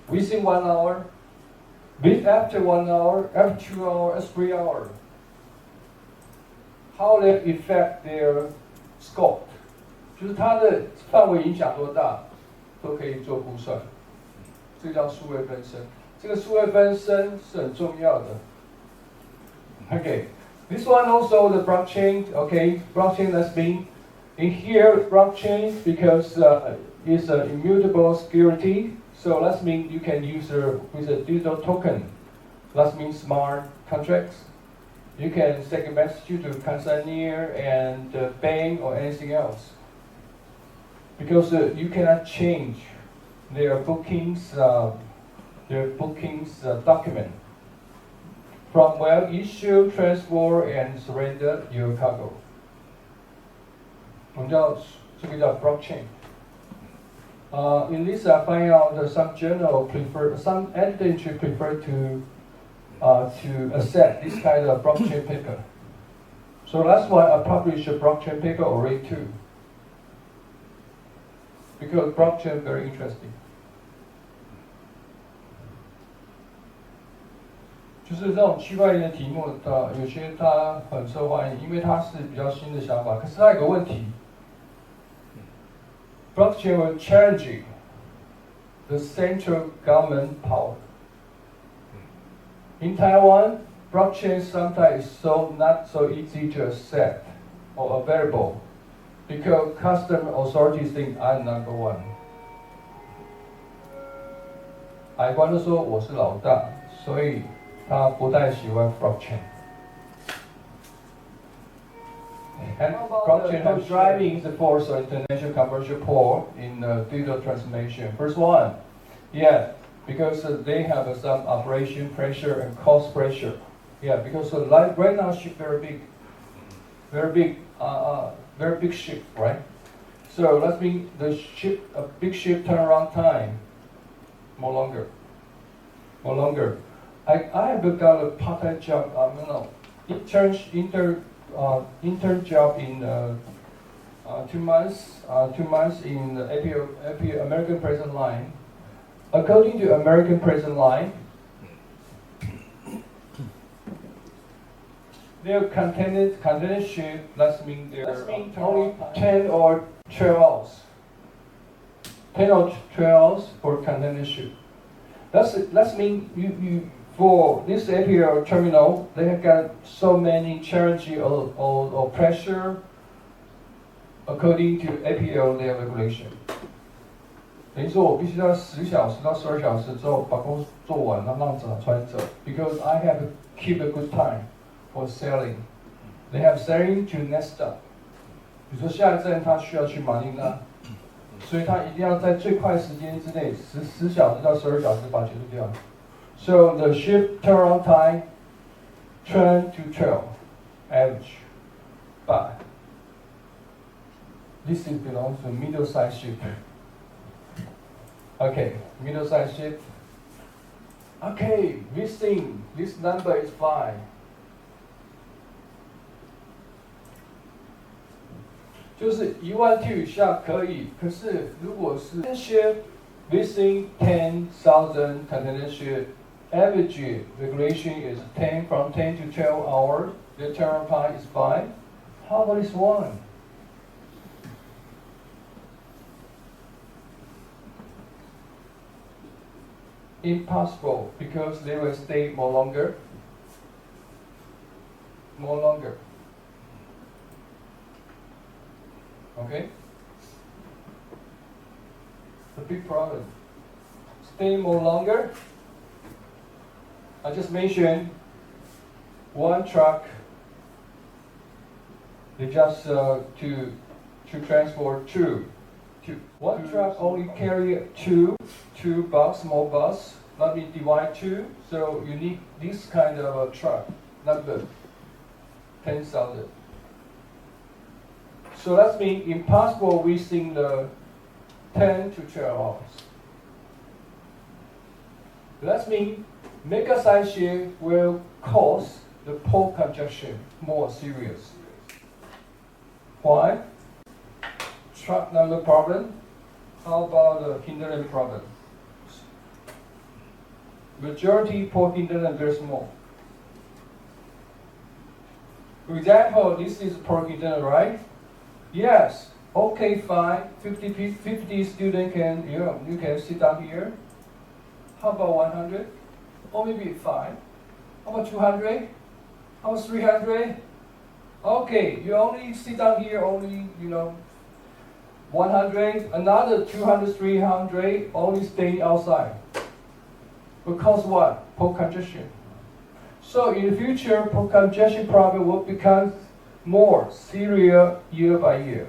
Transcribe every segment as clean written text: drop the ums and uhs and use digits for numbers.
within 1 hour, after 1 hour, after 2 hours, 3 hours. How they affect their scope， 就是它的范围影响多大，都可以做估算。这个叫数位分身，这个数位分身是很重要的。Okay, this one also the blockchain. Okay, blockchain has been in here blockchain because it's an immutable security. So that means you can use with a digital token. That means smart contracts. You can send a message to consignor and bank or anything else. Because you cannot change their bookings document. From issue, transfer, and surrender your cargo. 我们叫这个叫 blockchain. In this, I find out that some editor prefer to accept this kind of blockchain paper. So that's why I publish a blockchain paper already too. Because blockchain is very interesting. 就是这种区块链的题目，有些它很受欢迎，因为它是比较新的想法。可是它有个问题 ，blockchain will challenge the central government power. In Taiwan, blockchain sometimes is not so easy to accept or available because custom authorities think I'm number one. 海关都说我是老大，所以他不太喜欢 blockchain. And blockchain is driving the force of international commercial port in digital transformation. First one, yeah. Because they have some operation pressure and cost pressure. Yeah, because right now ship very big ship, right? So that means a big ship turnaround time more longer. I have got a part-time job, intern job in 2 months. 2 months in the AP American Present Line. According to American Present Line, their container ship, that means they're only 10 or 12 hours. 10 or 12 hours for container ship. That means you for this APL terminal, they have got so many challenges or pressure according to APL their regulation. 等于说我必须要10小时到12小时之后把工作做完，让船走。Because I have to keep a good time for sailing. They have sailing to next stop. 比如说下一站他需要去马尼拉，所以他一定要在最快时间之内10小时到12小时把结束掉。So the ship turnaround time 10 to 12 average. But this belongs to middle-sized ship. Okay, middle-sized ship. Okay, this number is fine. 就是12000以下可以，可是如果是 ship within 10,000 container ship, average regulation is 10 from 10 to 12 hours. The turnaround time is fine. How about this one? Impossible because they will stay more longer. Okay? The big problem. Stay more longer. I just mentioned one truck. They just to transport two. One truck only carry two small bus. Let me divide two. So you need this kind of a truck, number 10,000. So that means impossible within the 10 to 12 hours. That means mega-size ship will cause the port congestion more serious. Why? Truck number problem. How about the hinderland problem? Majority port internet very small. For example, this is port internet, right? Yes. Okay, fine. 50 students can you can sit down here. How about 100? Or maybe 5. How about 200? How about 300? Okay, you only sit down here only 100. Another 200, 300 only stay outside. Because what? Port congestion. So in the future, port congestion problem will become more serious year by year.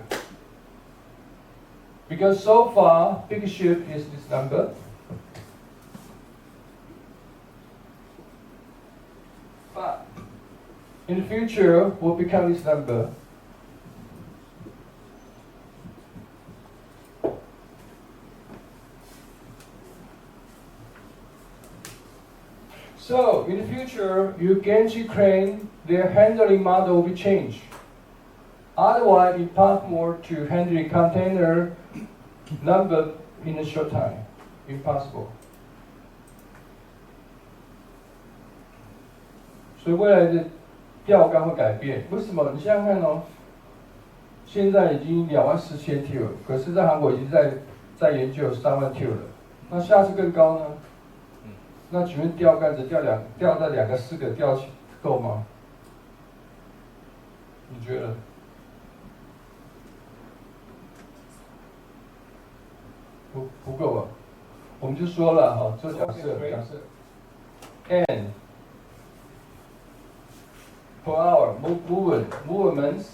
Because so far, big ship is this number. But in the future, will become this number. So in the future, your gantry crane, their handling model will be changed. Otherwise, it's possible to handle container number in a short time. Impossible. 所以未来的钓竿会改变。为什么？你想想看哦，现在已经24000 T 了，可是在韩国已经在研究3万 T 了。那下次更高呢？那请问钓竿子钓在2个4个钓起够吗？你觉得？不够啊，我们就说了哈，就假设 n per hour movements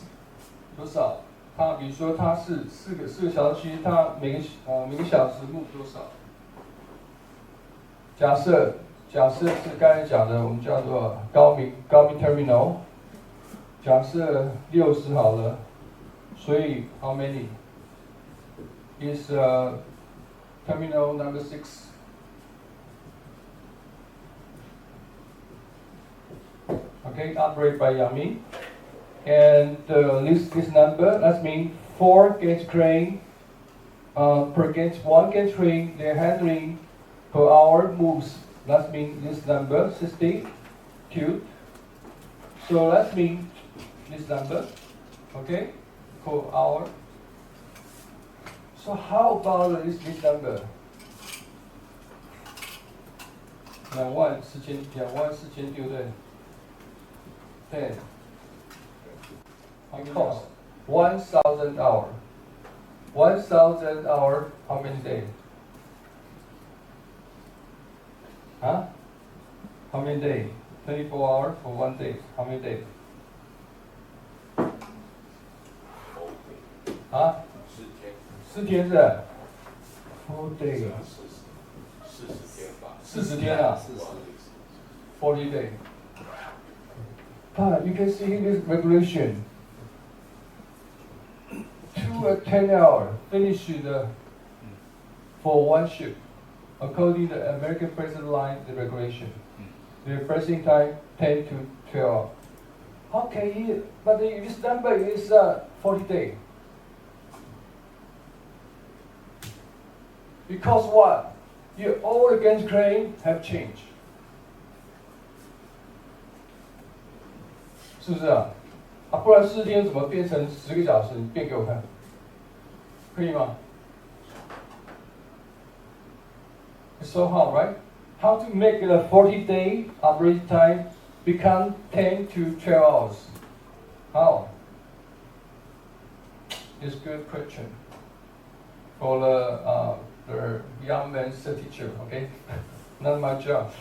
多少？它比如说它是4个小时，它每个小时 move 多少？假设是刚才讲的，我们叫做高明 terminal， 假设60好了，所以 how many is terminal number 6? Okay, operated by Yami. And this number, that means 4 gauge crane per gauge, 1 gauge crane, they're handling per hour moves. That means this number, 60 cubed. So that means this number, okay, per hour. So how about this number? 24000对不对？ 10. It costs 1,000 hour. 1,000 hour, how many days? Huh? How many days? 24 hours for 1 day. How many days? Huh? 4天是4 days. 40天啊，40 days. But you can see this regulation. 2 at 10 hours finished for 1 ship, according to the American President line, the regulation. The pressing time 10 to 12. Okay, but this number is 40 days. Because what? All the gauge crane have changed. 是不是啊？不然4天怎么变成10个小时？你变给我看，可以吗？ It's so hard, right? How to make a 40-day operation time become 10 to 12 hours? How? It's a good question for the young man's teacher. Okay, not my job.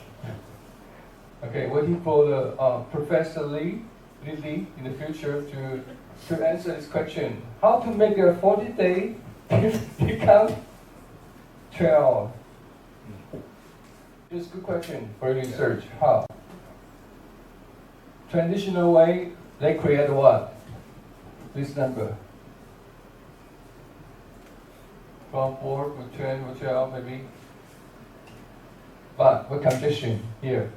Okay, waiting for the Professor Lee in the future to answer this question. How to make a 40-day become 12? It's a good question for research. How? Traditional way, they create what? This number. From 4 to 10 to 12 maybe. But what condition here?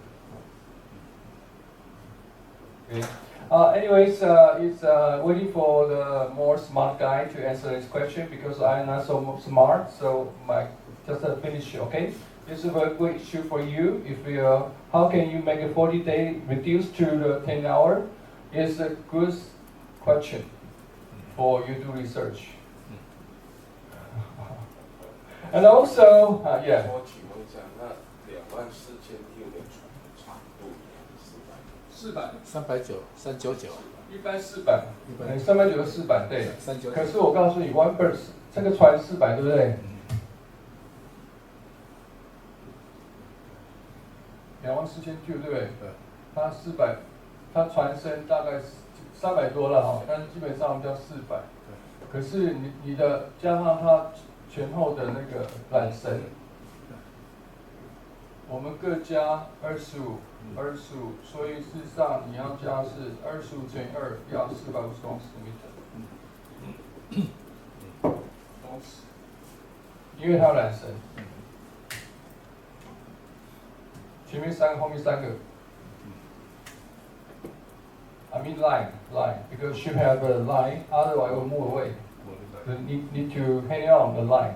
Okay. Anyways, it's waiting for the more smart guy to answer this question because I'm not so smart. So my just finish, okay? This is a very good issue for you. If you, how can you make a 40-day reduced to the 10 hour? It's a good question for you to research. And also, yeah. 我请问一下，那24000 T 的长度399，399，一般400，390和400，对。399。可是我告诉你，One Burst 这个船400，对不对？24000 T， 对不对？对。它400，它船身大概300多了哈，但是基本上我们叫400。可是你的加上它前后的那个缆绳，我们各加25，所以事实上你要加是25乘以2，要450公尺，因为它有缆绳，前面3个，后面3个。I mean line, because ship have a line, otherwise it will move away. You need to hang on the line.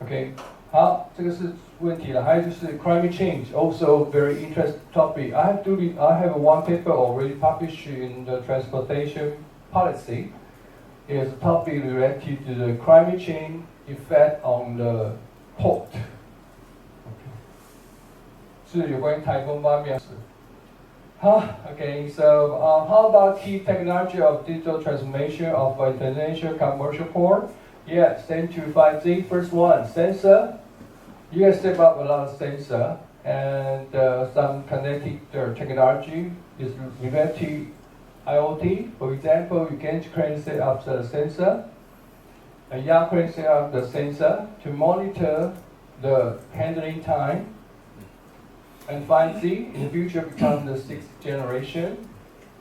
Okay. 好，这个是问题了。还有就是 climate change, also very interesting topic. I have one paper already published in the transportation policy. It's a topic related to the climate change effect on the port. Okay. 是有关于台风方面。Okay, so how about key technology of digital transformation of international commercial port? Yes, 10-5Z. First one, sensor. You can step up a lot of sensor and some connected technology is related to IoT. For example, you can crane set up the sensor, a yacht crane set up the sensor to monitor the handling time. And 5Z in the future become the 6th generation.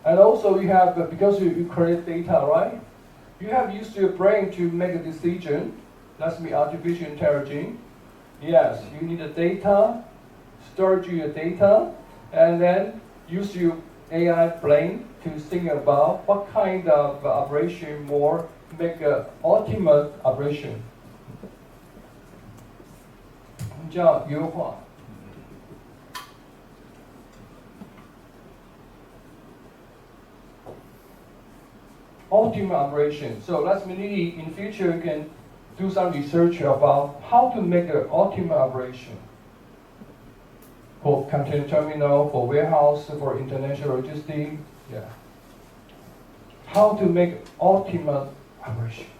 And also you have, because you create data, right? You have used your brain to make a decision. That's me artificial intelligence. Yes, you need the data, storage your data, and then use your AI brain to think about what kind of operation more make an ultimate operation. 叫优化。Ultimate operation. So let's maybe in future you can do some research about how to make an ultimate operation for container terminal, for warehouse, for international logistics. Yeah. How to make ultimate operation.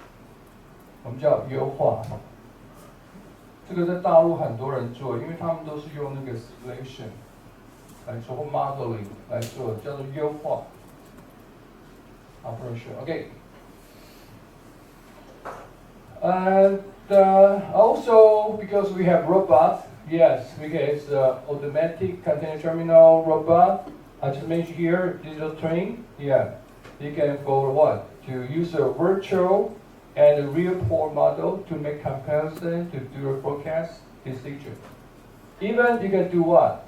我们叫优化。这个在大陆很多人做，因为他们都是用那个 simulation 来做或 modeling 来做，叫做优化。Operation. Okay. And also because we have robot, yes, because automatic container terminal robot. I just mentioned here digital twin. Yeah, you can for what? To use a virtual and a real port model to make comparison, to do a forecast decision. Even you can do what?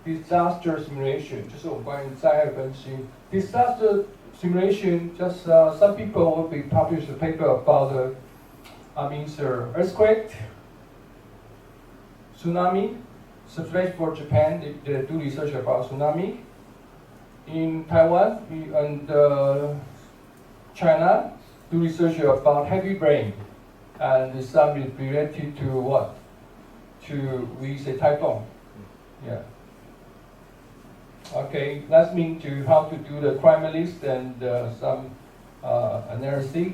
Disaster simulation. 就是我们关于灾害分析。Disaster simulation, just some people will be published a paper about earthquake, tsunami, especially for Japan, they do research about tsunami. In Taiwan and China, do research about heavy rain, and some is related to what? To, we say, typhoon. Yeah. Okay, let's mean to how to do the crime list and some analysis.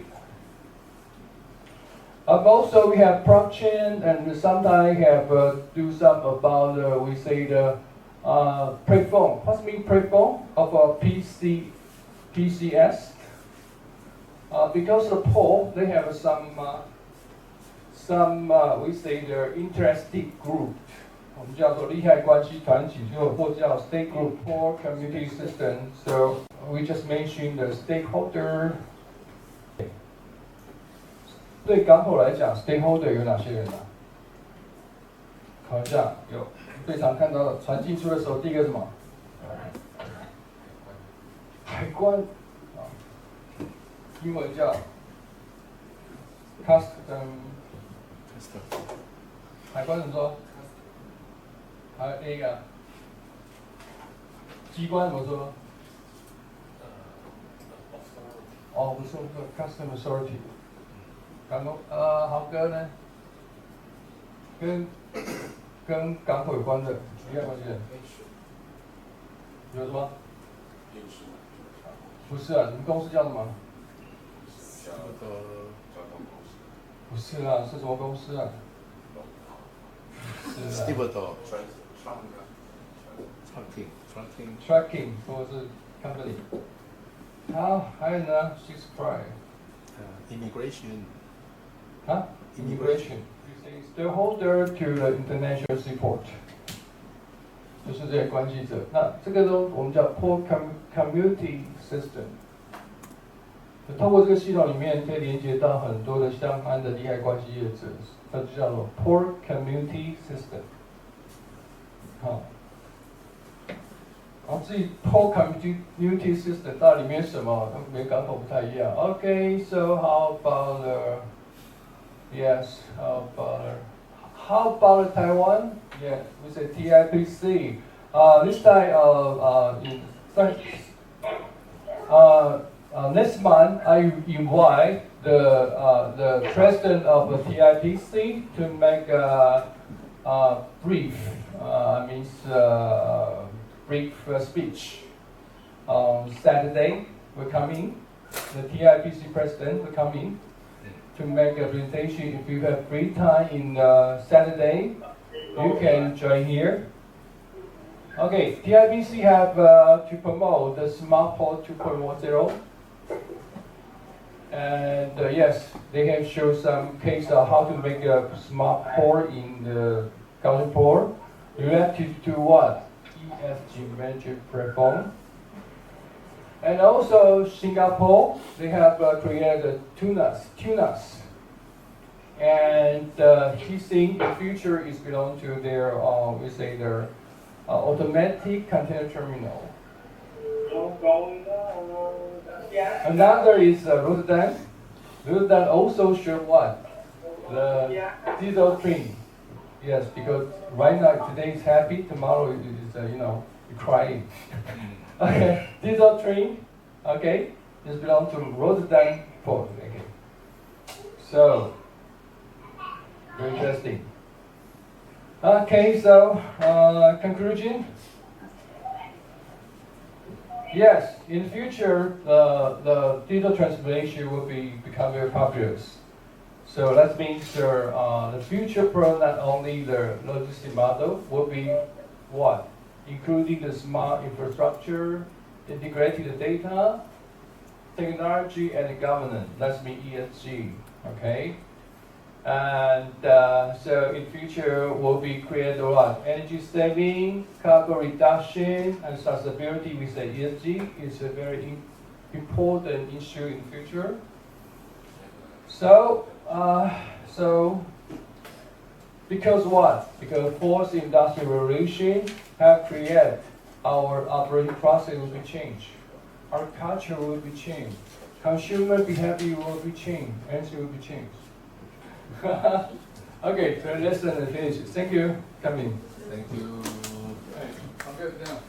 Also, we have production, and sometimes have do some about we say the platform. What's mean platform of a PCS? Because the port they have some we say the interested group. 我们叫做利害关系团体，或叫 state group or community system. So we just mentioned the stakeholder. 对港口来讲 ，stakeholder 有哪些人啊？考一下，有最常看到的，船进出的时候，第一个什么？海关，英文叫 custom。海关怎么说？还有 A 啊。机关怎么说？哦，不是 Custom Authority。豪哥呢？跟港口有关的，利害关系人。有什么？不是啊，你们公司叫什么？交通公司。不是啊，是什么公司啊？是啊。Tracking 或者是 company。好，还有呢 ，Six Prime。Immigration. 啊 ，Immigration。The holder to the international seaport。就是这些关系者，那这个都我们叫 Port Community System。透过这个系统里面，可以连接到很多的相关的利害关系业者，它就叫做 Port Community System。好，然后至于 Port Community System 到底里面什么，每个港口不太一样。Okay, so how about how about Taiwan? Yeah, we say TIPC. This time, next month, I invite the president of the TIPC to make a brief, brief speech. On Saturday, we're coming. The TIPC president will come in to make a presentation. If you have free time in Saturday, you can join here. Okay, TIPC have to promote the Smart Port 2.10. And yes, they have shown some case of how to make a smart port in the Kaohsiung port. Related to what? ESG management platform. And also Singapore, they have created tunas. And he thinks the future is belong to their, their automatic container terminal. Another is Rotterdam. Rotterdam also show what? The diesel train. Yes, because right now today is happy, tomorrow is crying. Okay, diesel train. Okay, this belongs to Rotterdam port. Okay, so very interesting. Okay, so conclusion. Yes, in the future, the digital transformation will become very popular. So that means the future product, not only the logistic model, will be what? Including the smart infrastructure, integrating the data, technology, and the governance. That's mean ESG. Okay. And so in future will be create a lot energy saving, carbon reduction, and sustainability. We say ESG is a very important issue in the future. So because what? Because fourth industrial revolution have created our operating process will be changed, our culture will be changed, consumer behavior will be changed, energy will be changed. Okay, so lesson is finished. Thank you. Come in. Thank you. Hey, I'm good now.